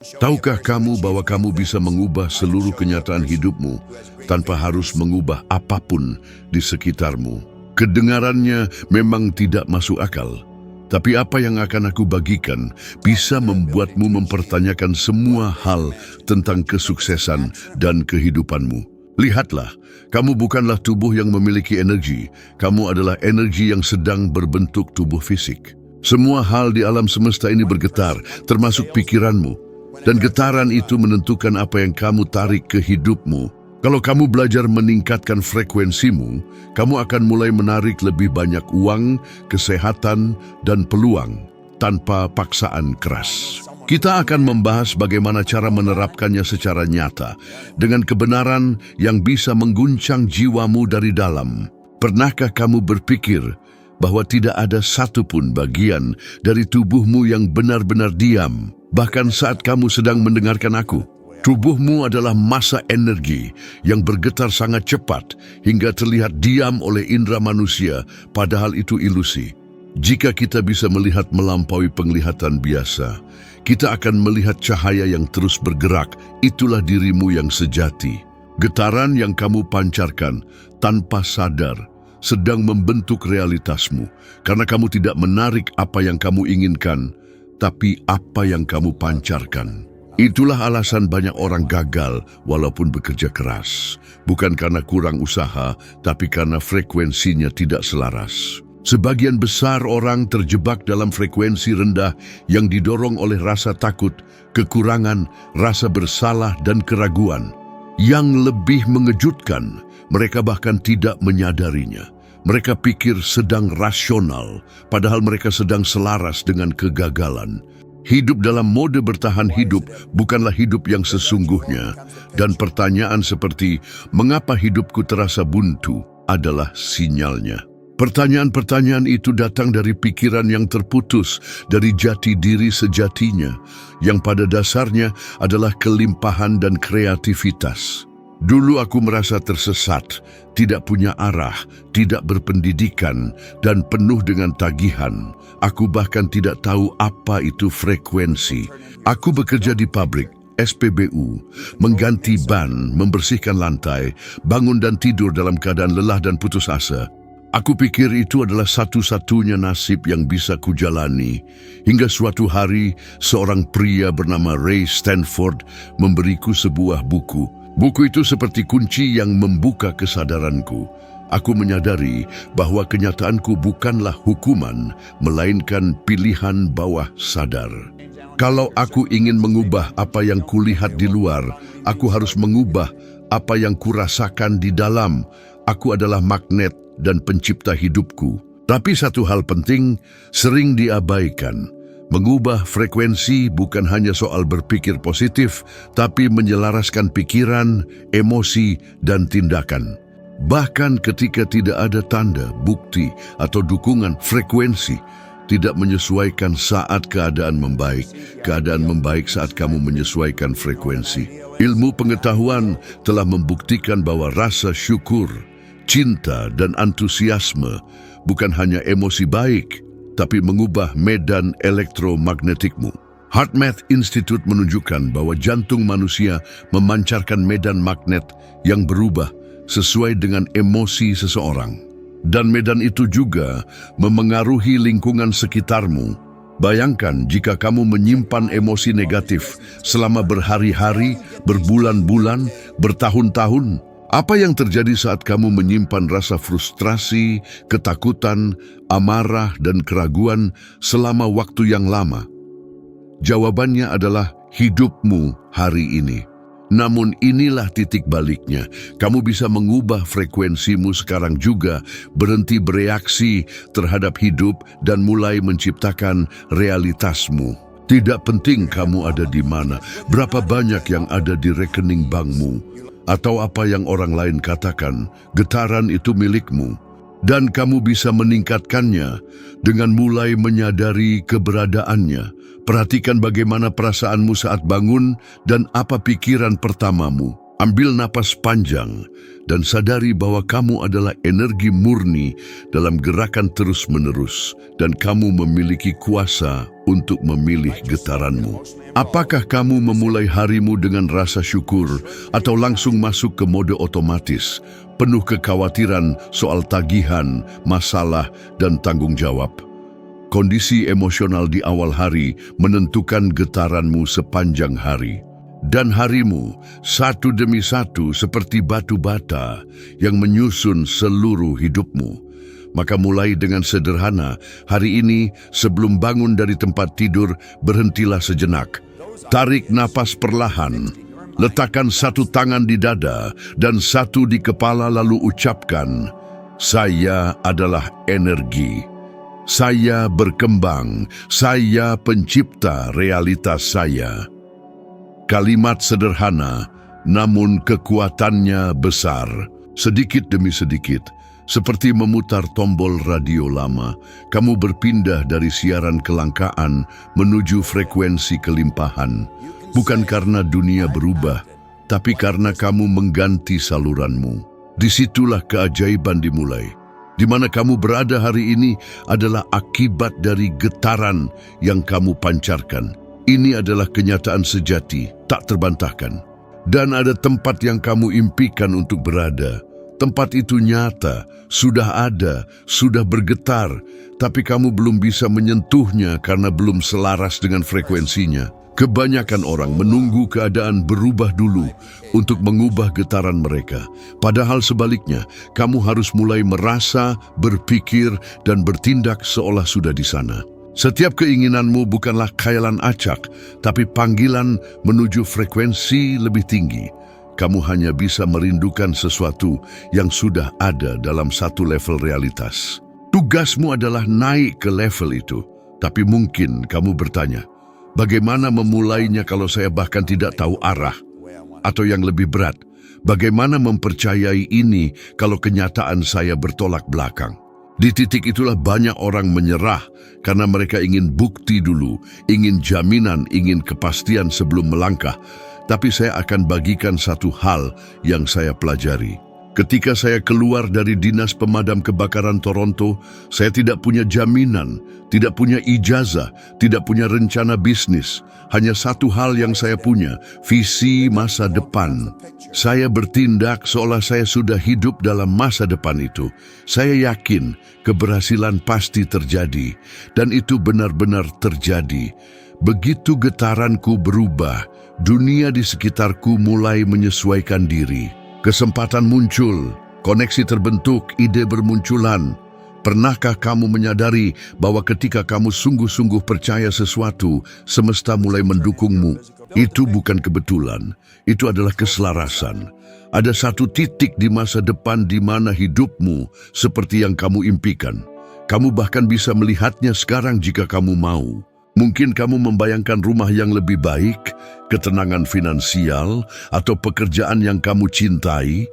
Tahukah kamu bahwa kamu bisa mengubah seluruh kenyataan hidupmu tanpa harus mengubah apapun di sekitarmu? Kedengarannya memang tidak masuk akal, tapi apa yang akan aku bagikan bisa membuatmu mempertanyakan semua hal tentang kesuksesan dan kehidupanmu. Lihatlah, kamu bukanlah tubuh yang memiliki energi, kamu adalah energi yang sedang berbentuk tubuh fisik. Semua hal di alam semesta ini bergetar, termasuk pikiranmu. Dan getaran itu menentukan apa yang kamu tarik ke hidupmu. Kalau kamu belajar meningkatkan frekuensimu, kamu akan mulai menarik lebih banyak uang, kesehatan, dan peluang tanpa paksaan keras. Kita akan membahas bagaimana cara menerapkannya secara nyata dengan kebenaran yang bisa mengguncang jiwamu dari dalam. Pernahkah kamu berpikir bahwa tidak ada satupun bagian dari tubuhmu yang benar-benar diam? Bahkan saat kamu sedang mendengarkan aku, tubuhmu adalah massa energi yang bergetar sangat cepat hingga terlihat diam oleh indera manusia, padahal itu ilusi. Jika kita bisa melihat melampaui penglihatan biasa, kita akan melihat cahaya yang terus bergerak. Itulah dirimu yang sejati. Getaran yang kamu pancarkan tanpa sadar sedang membentuk realitasmu, karena kamu tidak menarik apa yang kamu inginkan, tapi apa yang kamu pancarkan. Itulah alasan banyak orang gagal walaupun bekerja keras. Bukan karena kurang usaha, tapi karena frekuensinya tidak selaras. Sebagian besar orang terjebak dalam frekuensi rendah yang didorong oleh rasa takut, kekurangan, rasa bersalah, dan keraguan. Yang lebih mengejutkan, mereka bahkan tidak menyadarinya. Mereka pikir sedang rasional, padahal mereka sedang selaras dengan kegagalan. Hidup dalam mode bertahan hidup bukanlah hidup yang sesungguhnya. Dan pertanyaan seperti, mengapa hidupku terasa buntu, adalah sinyalnya. Pertanyaan-pertanyaan itu datang dari pikiran yang terputus, dari jati diri sejatinya, yang pada dasarnya adalah kelimpahan dan kreativitas. Dulu aku merasa tersesat, tidak punya arah, tidak berpendidikan, dan penuh dengan tagihan. Aku bahkan tidak tahu apa itu frekuensi. Aku bekerja di pabrik, SPBU, mengganti ban, membersihkan lantai, bangun dan tidur dalam keadaan lelah dan putus asa. Aku pikir itu adalah satu-satunya nasib yang bisa kujalani. Hingga suatu hari, seorang pria bernama Ray Stanford memberiku sebuah buku. Buku itu seperti kunci yang membuka kesadaranku. Aku menyadari bahwa kenyataanku bukanlah hukuman, melainkan pilihan bawah sadar. Kalau aku ingin mengubah apa yang kulihat di luar, aku harus mengubah apa yang kurasakan di dalam. Aku adalah magnet dan pencipta hidupku. Tapi satu hal penting sering diabaikan. Mengubah frekuensi bukan hanya soal berpikir positif, tapi menyelaraskan pikiran, emosi, dan tindakan. Bahkan ketika tidak ada tanda, bukti, atau dukungan, frekuensi tidak menyesuaikan saat keadaan membaik saat kamu menyesuaikan frekuensi. Ilmu pengetahuan telah membuktikan bahwa rasa syukur, cinta, dan antusiasme bukan hanya emosi baik, tapi mengubah medan elektromagnetikmu. HeartMath Institute menunjukkan bahwa jantung manusia memancarkan medan magnet yang berubah sesuai dengan emosi seseorang. Dan medan itu juga memengaruhi lingkungan sekitarmu. Bayangkan jika kamu menyimpan emosi negatif selama berhari-hari, berbulan-bulan, bertahun-tahun. Apa yang terjadi saat kamu menyimpan rasa frustrasi, ketakutan, amarah, dan keraguan selama waktu yang lama? Jawabannya adalah hidupmu hari ini. Namun inilah titik baliknya. Kamu bisa mengubah frekuensimu sekarang juga, berhenti bereaksi terhadap hidup, dan mulai menciptakan realitasmu. Tidak penting kamu ada di mana, berapa banyak yang ada di rekening bankmu, atau apa yang orang lain katakan, getaran itu milikmu. Dan kamu bisa meningkatkannya dengan mulai menyadari keberadaannya. Perhatikan bagaimana perasaanmu saat bangun dan apa pikiran pertamamu. Ambil napas panjang dan sadari bahwa kamu adalah energi murni dalam gerakan terus-menerus dan kamu memiliki kuasa untuk memilih getaranmu. Apakah kamu memulai harimu dengan rasa syukur atau langsung masuk ke mode otomatis, penuh kekhawatiran soal tagihan, masalah, dan tanggung jawab? Kondisi emosional di awal hari menentukan getaranmu sepanjang hari. Dan harimu, satu demi satu seperti batu bata yang menyusun seluruh hidupmu. Maka mulai dengan sederhana, hari ini sebelum bangun dari tempat tidur, berhentilah sejenak. Tarik napas perlahan, letakkan satu tangan di dada dan satu di kepala lalu ucapkan, "Saya adalah energi. Saya berkembang, saya pencipta realitas saya." Kalimat sederhana, namun kekuatannya besar. Sedikit demi sedikit, seperti memutar tombol radio lama, kamu berpindah dari siaran kelangkaan menuju frekuensi kelimpahan. Bukan karena dunia berubah, tapi karena kamu mengganti saluranmu. Disitulah keajaiban dimulai. Di mana kamu berada hari ini adalah akibat dari getaran yang kamu pancarkan. Ini adalah kenyataan sejati, tak terbantahkan. Dan ada tempat yang kamu impikan untuk berada. Tempat itu nyata, sudah ada, sudah bergetar, tapi kamu belum bisa menyentuhnya karena belum selaras dengan frekuensinya. Kebanyakan orang menunggu keadaan berubah dulu untuk mengubah getaran mereka. Padahal sebaliknya, kamu harus mulai merasa, berpikir, dan bertindak seolah sudah di sana. Setiap keinginanmu bukanlah khayalan acak, tapi panggilan menuju frekuensi lebih tinggi. Kamu hanya bisa merindukan sesuatu yang sudah ada dalam satu level realitas. Tugasmu adalah naik ke level itu. Tapi mungkin kamu bertanya, bagaimana memulainya kalau saya bahkan tidak tahu arah? Atau yang lebih berat, bagaimana mempercayai ini kalau kenyataan saya bertolak belakang? Di titik itulah banyak orang menyerah karena mereka ingin bukti dulu, ingin jaminan, ingin kepastian sebelum melangkah. Tapi saya akan bagikan satu hal yang saya pelajari. Ketika saya keluar dari Dinas Pemadam Kebakaran Toronto, saya tidak punya jaminan, tidak punya ijazah, tidak punya rencana bisnis. Hanya satu hal yang saya punya, visi masa depan. Saya bertindak seolah saya sudah hidup dalam masa depan itu. Saya yakin keberhasilan pasti terjadi, dan itu benar-benar terjadi. Begitu getaranku berubah, dunia di sekitarku mulai menyesuaikan diri. Kesempatan muncul, koneksi terbentuk, ide bermunculan. Pernahkah kamu menyadari bahwa ketika kamu sungguh-sungguh percaya sesuatu, semesta mulai mendukungmu? Itu bukan kebetulan, itu adalah keselarasan. Ada satu titik di masa depan di mana hidupmu seperti yang kamu impikan. Kamu bahkan bisa melihatnya sekarang jika kamu mau. Mungkin kamu membayangkan rumah yang lebih baik, ketenangan finansial, atau pekerjaan yang kamu cintai.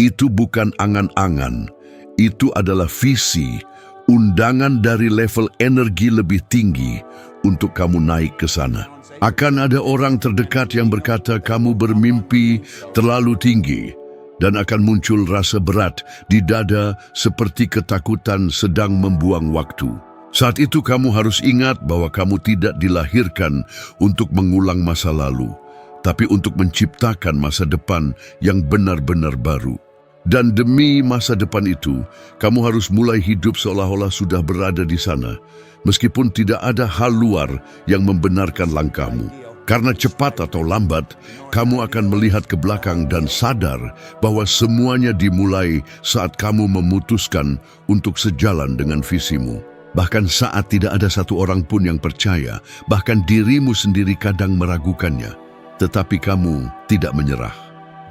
Itu bukan angan-angan. Itu adalah visi, undangan dari level energi lebih tinggi untuk kamu naik ke sana. Akan ada orang terdekat yang berkata kamu bermimpi terlalu tinggi, dan akan muncul rasa berat di dada seperti ketakutan sedang membuang waktu. Saat itu kamu harus ingat bahwa kamu tidak dilahirkan untuk mengulang masa lalu, tapi untuk menciptakan masa depan yang benar-benar baru. Dan demi masa depan itu, kamu harus mulai hidup seolah-olah sudah berada di sana, meskipun tidak ada hal luar yang membenarkan langkahmu. Karena cepat atau lambat, kamu akan melihat ke belakang dan sadar bahwa semuanya dimulai saat kamu memutuskan untuk sejalan dengan visimu. Bahkan saat tidak ada satu orang pun yang percaya, bahkan dirimu sendiri kadang meragukannya, tetapi kamu tidak menyerah.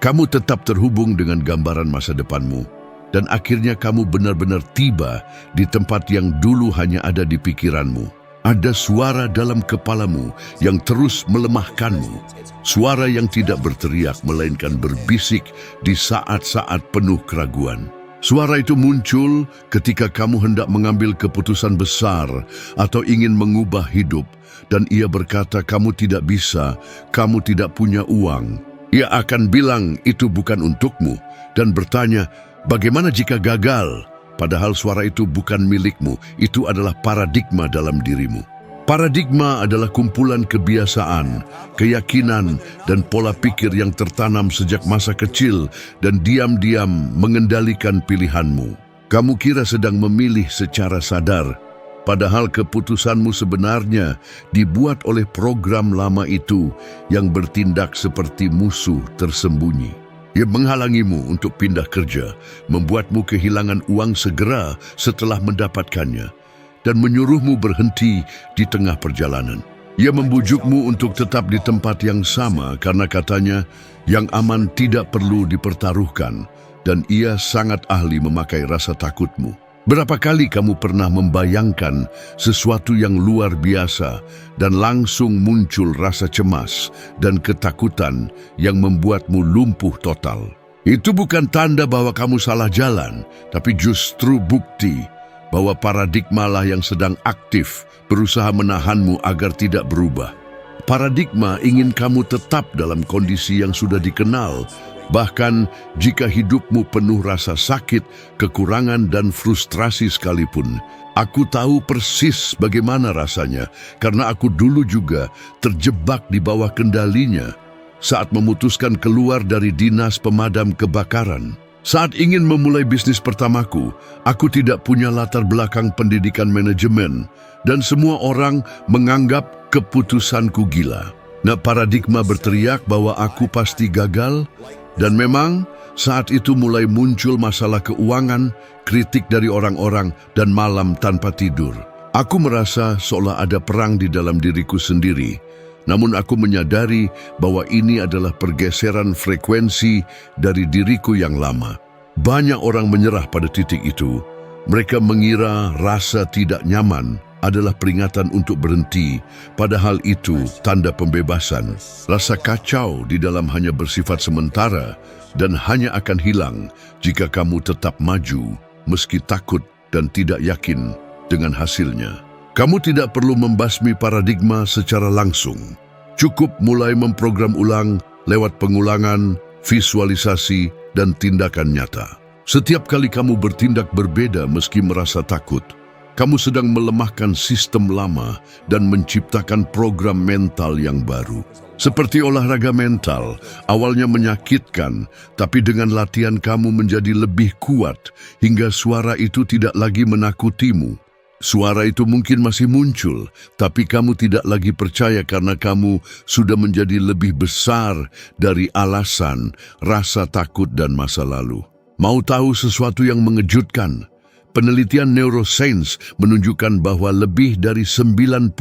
Kamu tetap terhubung dengan gambaran masa depanmu, dan akhirnya kamu benar-benar tiba di tempat yang dulu hanya ada di pikiranmu. Ada suara dalam kepalamu yang terus melemahkanmu, suara yang tidak berteriak melainkan berbisik di saat-saat penuh keraguan. Suara itu muncul ketika kamu hendak mengambil keputusan besar atau ingin mengubah hidup, dan ia berkata kamu tidak bisa, kamu tidak punya uang. Ia akan bilang itu bukan untukmu dan bertanya, bagaimana jika gagal? Padahal suara itu bukan milikmu, itu adalah paradigma dalam dirimu. Paradigma adalah kumpulan kebiasaan, keyakinan, dan pola pikir yang tertanam sejak masa kecil dan diam-diam mengendalikan pilihanmu. Kamu kira sedang memilih secara sadar, padahal keputusanmu sebenarnya dibuat oleh program lama itu yang bertindak seperti musuh tersembunyi. Ia menghalangimu untuk pindah kerja, membuatmu kehilangan uang segera setelah mendapatkannya, dan menyuruhmu berhenti di tengah perjalanan. Ia membujukmu untuk tetap di tempat yang sama karena katanya yang aman tidak perlu dipertaruhkan, dan ia sangat ahli memakai rasa takutmu. Berapa kali kamu pernah membayangkan sesuatu yang luar biasa dan langsung muncul rasa cemas dan ketakutan yang membuatmu lumpuh total? Itu bukan tanda bahwa kamu salah jalan, tapi justru bukti bahwa paradigmalah yang sedang aktif berusaha menahanmu agar tidak berubah. Paradigma ingin kamu tetap dalam kondisi yang sudah dikenal, bahkan jika hidupmu penuh rasa sakit, kekurangan, dan frustrasi sekalipun. Aku tahu persis bagaimana rasanya, karena aku dulu juga terjebak di bawah kendalinya saat memutuskan keluar dari dinas pemadam kebakaran. Saat ingin memulai bisnis pertamaku, aku tidak punya latar belakang pendidikan manajemen, dan semua orang menganggap keputusanku gila. Nah, paradigma berteriak bahwa aku pasti gagal, dan memang saat itu mulai muncul masalah keuangan, kritik dari orang-orang, dan malam tanpa tidur. Aku merasa seolah ada perang di dalam diriku sendiri. Namun aku menyadari bahwa ini adalah pergeseran frekuensi dari diriku yang lama. Banyak orang menyerah pada titik itu. Mereka mengira rasa tidak nyaman adalah peringatan untuk berhenti, padahal itu tanda pembebasan. Rasa kacau di dalam hanya bersifat sementara dan hanya akan hilang jika kamu tetap maju, meski takut dan tidak yakin dengan hasilnya. Kamu tidak perlu membasmi paradigma secara langsung. Cukup mulai memprogram ulang lewat pengulangan, visualisasi, dan tindakan nyata. Setiap kali kamu bertindak berbeda meski merasa takut, kamu sedang melemahkan sistem lama dan menciptakan program mental yang baru. Seperti olahraga mental, awalnya menyakitkan, tapi dengan latihan kamu menjadi lebih kuat hingga suara itu tidak lagi menakutimu. Suara itu mungkin masih muncul, tapi kamu tidak lagi percaya karena kamu sudah menjadi lebih besar dari alasan, rasa takut, dan masa lalu. Mau tahu sesuatu yang mengejutkan? Penelitian neuroscience menunjukkan bahwa lebih dari 90%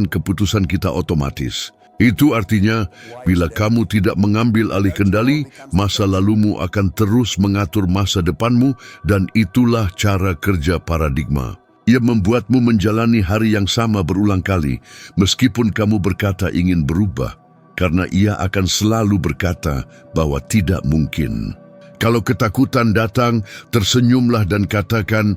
keputusan kita otomatis. Itu artinya, bila kamu tidak mengambil alih kendali, masa lalumu akan terus mengatur masa depanmu, dan itulah cara kerja paradigma. Ia membuatmu menjalani hari yang sama berulang kali, meskipun kamu berkata ingin berubah, karena ia akan selalu berkata bahwa tidak mungkin. Kalau ketakutan datang, tersenyumlah dan katakan,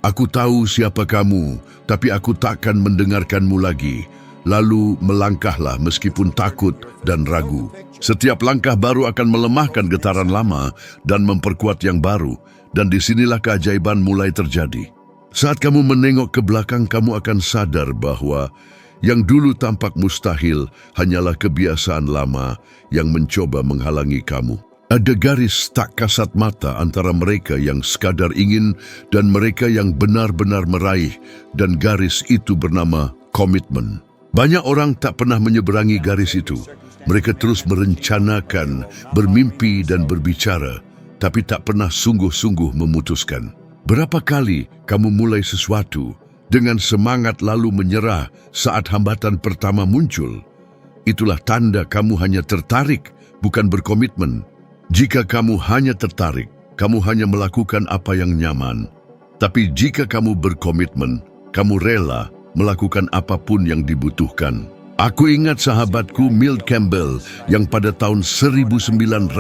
"Aku tahu siapa kamu, tapi aku takkan mendengarkanmu lagi." Lalu melangkahlah meskipun takut dan ragu. Setiap langkah baru akan melemahkan getaran lama dan memperkuat yang baru, dan disinilah keajaiban mulai terjadi. Saat kamu menengok ke belakang, kamu akan sadar bahwa yang dulu tampak mustahil hanyalah kebiasaan lama yang mencoba menghalangi kamu. Ada garis tak kasat mata antara mereka yang sekadar ingin dan mereka yang benar-benar meraih, dan garis itu bernama komitmen. Banyak orang tak pernah menyeberangi garis itu. Mereka terus merencanakan, bermimpi, dan berbicara, tapi tak pernah sungguh-sungguh memutuskan. Berapa kali kamu mulai sesuatu dengan semangat lalu menyerah saat hambatan pertama muncul? Itulah tanda kamu hanya tertarik, bukan berkomitmen. Jika kamu hanya tertarik, kamu hanya melakukan apa yang nyaman. Tapi jika kamu berkomitmen, kamu rela melakukan apapun yang dibutuhkan. Aku ingat sahabatku Milt Campbell yang pada tahun 1952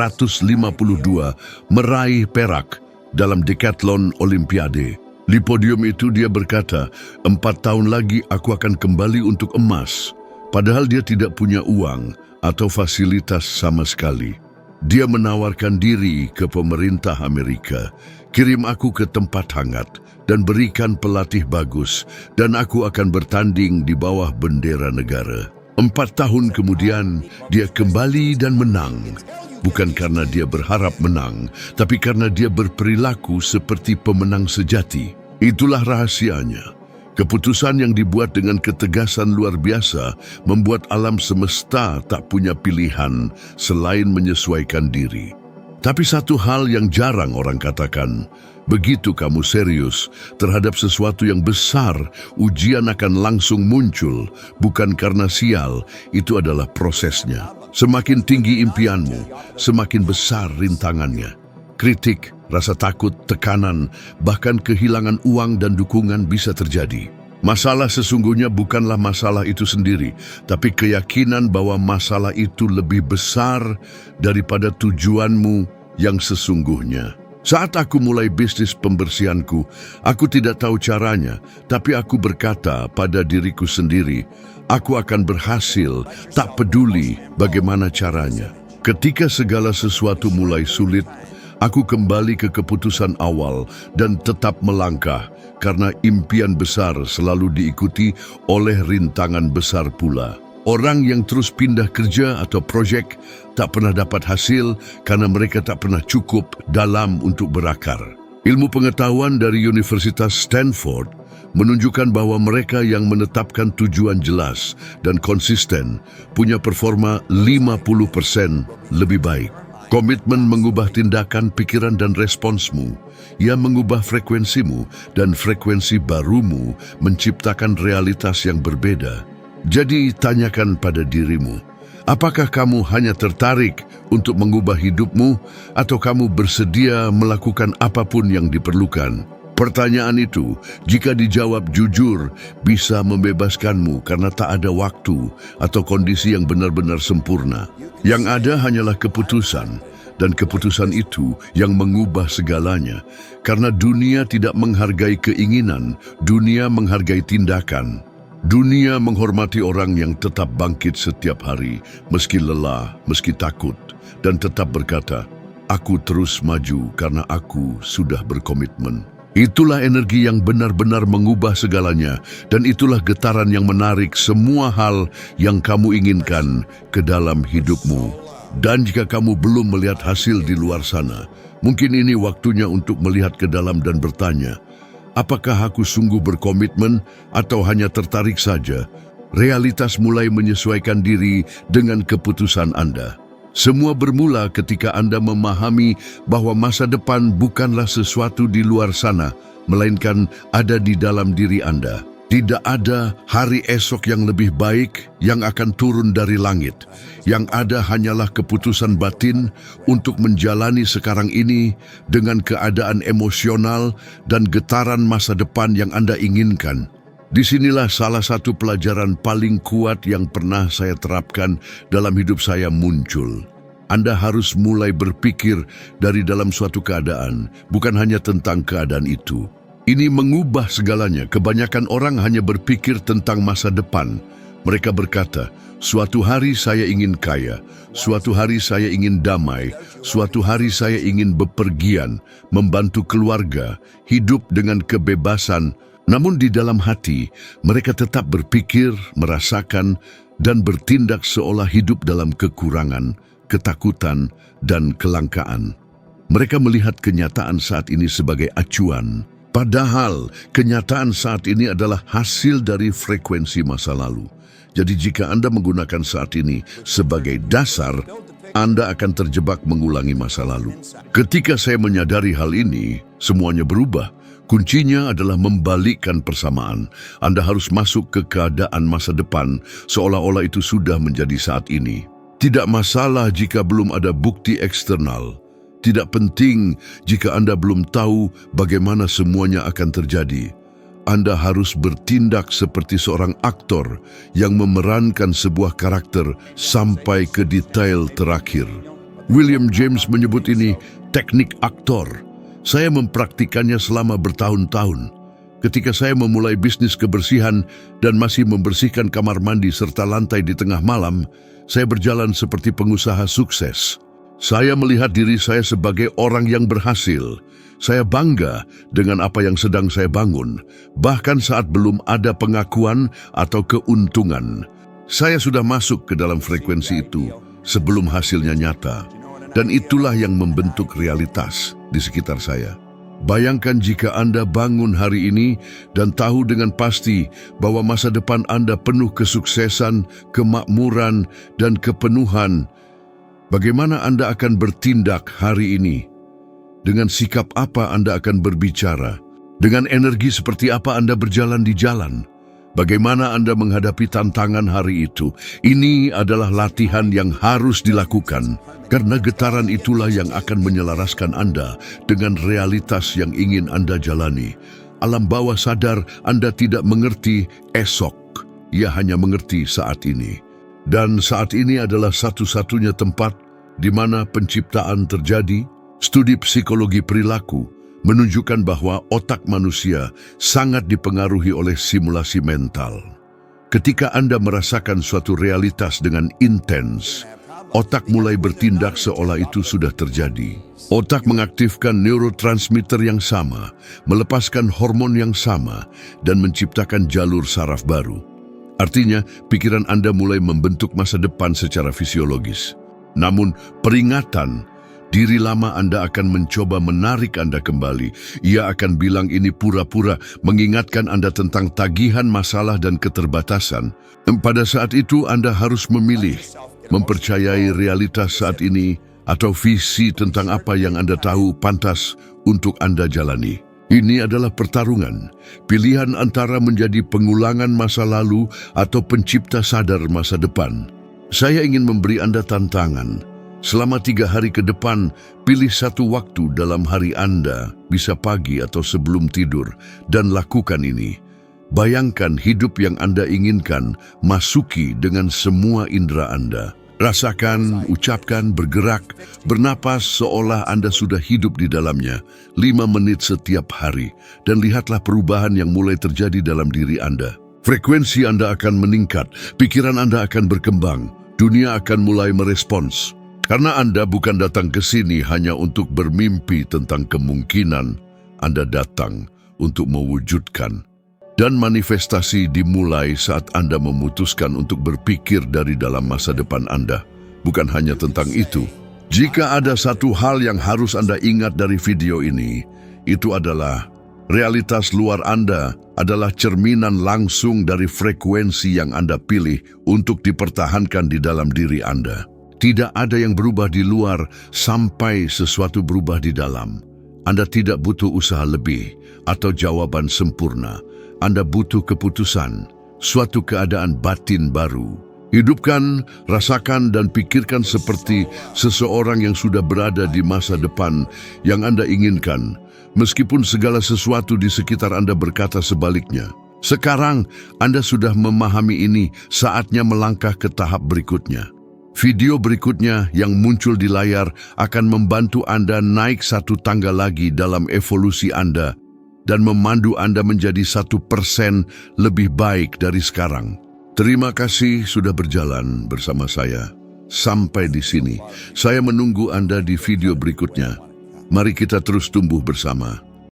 meraih perak dalam Decathlon Olimpiade. Di podium itu dia berkata, 4 tahun lagi aku akan kembali untuk emas. Padahal dia tidak punya uang atau fasilitas sama sekali. Dia menawarkan diri ke pemerintah Amerika, kirim aku ke tempat hangat, dan berikan pelatih bagus, dan aku akan bertanding di bawah bendera negara. 4 tahun kemudian, dia kembali dan menang. Bukan karena dia berharap menang, tapi karena dia berperilaku seperti pemenang sejati. Itulah rahasianya. Keputusan yang dibuat dengan ketegasan luar biasa membuat alam semesta tak punya pilihan selain menyesuaikan diri. Tapi satu hal yang jarang orang katakan, begitu kamu serius terhadap sesuatu yang besar, ujian akan langsung muncul, bukan karena sial, itu adalah prosesnya. Semakin tinggi impianmu, semakin besar rintangannya. Kritik, rasa takut, tekanan, bahkan kehilangan uang dan dukungan bisa terjadi. Masalah sesungguhnya bukanlah masalah itu sendiri, tapi keyakinan bahwa masalah itu lebih besar daripada tujuanmu yang sesungguhnya. Saat aku mulai bisnis pembersihanku, aku tidak tahu caranya, tapi aku berkata pada diriku sendiri, aku akan berhasil, tak peduli bagaimana caranya. Ketika segala sesuatu mulai sulit, aku kembali ke keputusan awal dan tetap melangkah, karena impian besar selalu diikuti oleh rintangan besar pula. Orang yang terus pindah kerja atau proyek tak pernah dapat hasil karena mereka tak pernah cukup dalam untuk berakar. Ilmu pengetahuan dari Universitas Stanford menunjukkan bahwa mereka yang menetapkan tujuan jelas dan konsisten punya performa 50% lebih baik. Komitmen mengubah tindakan, pikiran, dan responsmu. Ia mengubah frekuensimu, dan frekuensi barumu menciptakan realitas yang berbeda. Jadi, tanyakan pada dirimu, apakah kamu hanya tertarik untuk mengubah hidupmu, atau kamu bersedia melakukan apapun yang diperlukan? Pertanyaan itu, jika dijawab jujur, bisa membebaskanmu karena tak ada waktu atau kondisi yang benar-benar sempurna. Yang ada hanyalah keputusan, dan keputusan itu yang mengubah segalanya. Karena dunia tidak menghargai keinginan, dunia menghargai tindakan. Dunia menghormati orang yang tetap bangkit setiap hari, meski lelah, meski takut, dan tetap berkata, aku terus maju karena aku sudah berkomitmen. Itulah energi yang benar-benar mengubah segalanya, dan itulah getaran yang menarik semua hal yang kamu inginkan ke dalam hidupmu. Dan jika kamu belum melihat hasil di luar sana, mungkin ini waktunya untuk melihat ke dalam dan bertanya, apakah aku sungguh berkomitmen atau hanya tertarik saja? Realitas mulai menyesuaikan diri dengan keputusan Anda. Semua bermula ketika Anda memahami bahwa masa depan bukanlah sesuatu di luar sana, melainkan ada di dalam diri Anda. Tidak ada hari esok yang lebih baik yang akan turun dari langit. Yang ada hanyalah keputusan batin untuk menjalani sekarang ini dengan keadaan emosional dan getaran masa depan yang Anda inginkan. Disinilah salah satu pelajaran paling kuat yang pernah saya terapkan dalam hidup saya muncul. Anda harus mulai berpikir dari dalam suatu keadaan, bukan hanya tentang keadaan itu. Ini mengubah segalanya. Kebanyakan orang hanya berpikir tentang masa depan. Mereka berkata, suatu hari saya ingin kaya, suatu hari saya ingin damai, suatu hari saya ingin bepergian, membantu keluarga, hidup dengan kebebasan. Namun di dalam hati, mereka tetap berpikir, merasakan, dan bertindak seolah hidup dalam kekurangan, ketakutan, dan kelangkaan. Mereka melihat kenyataan saat ini sebagai acuan, padahal kenyataan saat ini adalah hasil dari frekuensi masa lalu. Jadi jika Anda menggunakan saat ini sebagai dasar, Anda akan terjebak mengulangi masa lalu. Ketika saya menyadari hal ini, semuanya berubah. Kuncinya adalah membalikkan persamaan. Anda harus masuk ke keadaan masa depan seolah-olah itu sudah menjadi saat ini. Tidak masalah jika belum ada bukti eksternal. Tidak penting jika Anda belum tahu bagaimana semuanya akan terjadi. Anda harus bertindak seperti seorang aktor yang memerankan sebuah karakter sampai ke detail terakhir. William James menyebut ini teknik aktor. Saya mempraktikannya selama bertahun-tahun. Ketika saya memulai bisnis kebersihan dan masih membersihkan kamar mandi serta lantai di tengah malam, saya berjalan seperti pengusaha sukses. Saya melihat diri saya sebagai orang yang berhasil. Saya bangga dengan apa yang sedang saya bangun, bahkan saat belum ada pengakuan atau keuntungan. Saya sudah masuk ke dalam frekuensi itu sebelum hasilnya nyata, dan itulah yang membentuk realitas di sekitar saya. Bayangkan jika Anda bangun hari ini dan tahu dengan pasti bahwa masa depan Anda penuh kesuksesan, kemakmuran, dan kepenuhan. Bagaimana Anda akan bertindak hari ini? Dengan sikap apa Anda akan berbicara? Dengan energi seperti apa Anda berjalan di jalan? Bagaimana Anda menghadapi tantangan hari itu? Ini adalah latihan yang harus dilakukan, karena getaran itulah yang akan menyelaraskan Anda dengan realitas yang ingin Anda jalani. Alam bawah sadar Anda tidak mengerti esok, ia hanya mengerti saat ini. Dan saat ini adalah satu-satunya tempat di mana penciptaan terjadi. Studi psikologi perilaku menunjukkan bahwa otak manusia sangat dipengaruhi oleh simulasi mental. Ketika Anda merasakan suatu realitas dengan intens, otak mulai bertindak seolah itu sudah terjadi. Otak mengaktifkan neurotransmitter yang sama, melepaskan hormon yang sama, dan menciptakan jalur saraf baru. Artinya, pikiran Anda mulai membentuk masa depan secara fisiologis. Namun, peringatan, diri lama Anda akan mencoba menarik Anda kembali. Ia akan bilang ini pura-pura, mengingatkan Anda tentang tagihan masalah dan keterbatasan. Pada saat itu Anda harus memilih, mempercayai realitas saat ini atau visi tentang apa yang Anda tahu pantas untuk Anda jalani. Ini adalah pertarungan, pilihan antara menjadi pengulangan masa lalu atau pencipta sadar masa depan. Saya ingin memberi Anda tantangan. Selama 3 hari ke depan, pilih satu waktu dalam hari Anda, bisa pagi atau sebelum tidur, dan lakukan ini. Bayangkan hidup yang Anda inginkan, masuki dengan semua indera Anda. Rasakan, ucapkan, bergerak, bernapas seolah Anda sudah hidup di dalamnya 5 menit setiap hari, dan lihatlah perubahan yang mulai terjadi dalam diri Anda. Frekuensi Anda akan meningkat, pikiran Anda akan berkembang, dunia akan mulai merespons. Karena Anda bukan datang ke sini hanya untuk bermimpi tentang kemungkinan, Anda datang untuk mewujudkan. Dan manifestasi dimulai saat Anda memutuskan untuk berpikir dari dalam masa depan Anda. Bukan hanya tentang itu. Jika ada satu hal yang harus Anda ingat dari video ini, itu adalah realitas luar Anda adalah cerminan langsung dari frekuensi yang Anda pilih untuk dipertahankan di dalam diri Anda. Tidak ada yang berubah di luar sampai sesuatu berubah di dalam. Anda tidak butuh usaha lebih atau jawaban sempurna. Anda butuh keputusan, suatu keadaan batin baru. Hidupkan, rasakan, dan pikirkan seperti seseorang yang sudah berada di masa depan yang Anda inginkan, meskipun segala sesuatu di sekitar Anda berkata sebaliknya. Sekarang Anda sudah memahami ini, saatnya melangkah ke tahap berikutnya. Video berikutnya yang muncul di layar akan membantu Anda naik satu tangga lagi dalam evolusi Anda dan memandu Anda menjadi 1% lebih baik dari sekarang. Terima kasih sudah berjalan bersama saya. Sampai di sini. Saya menunggu Anda di video berikutnya. Mari kita terus tumbuh bersama.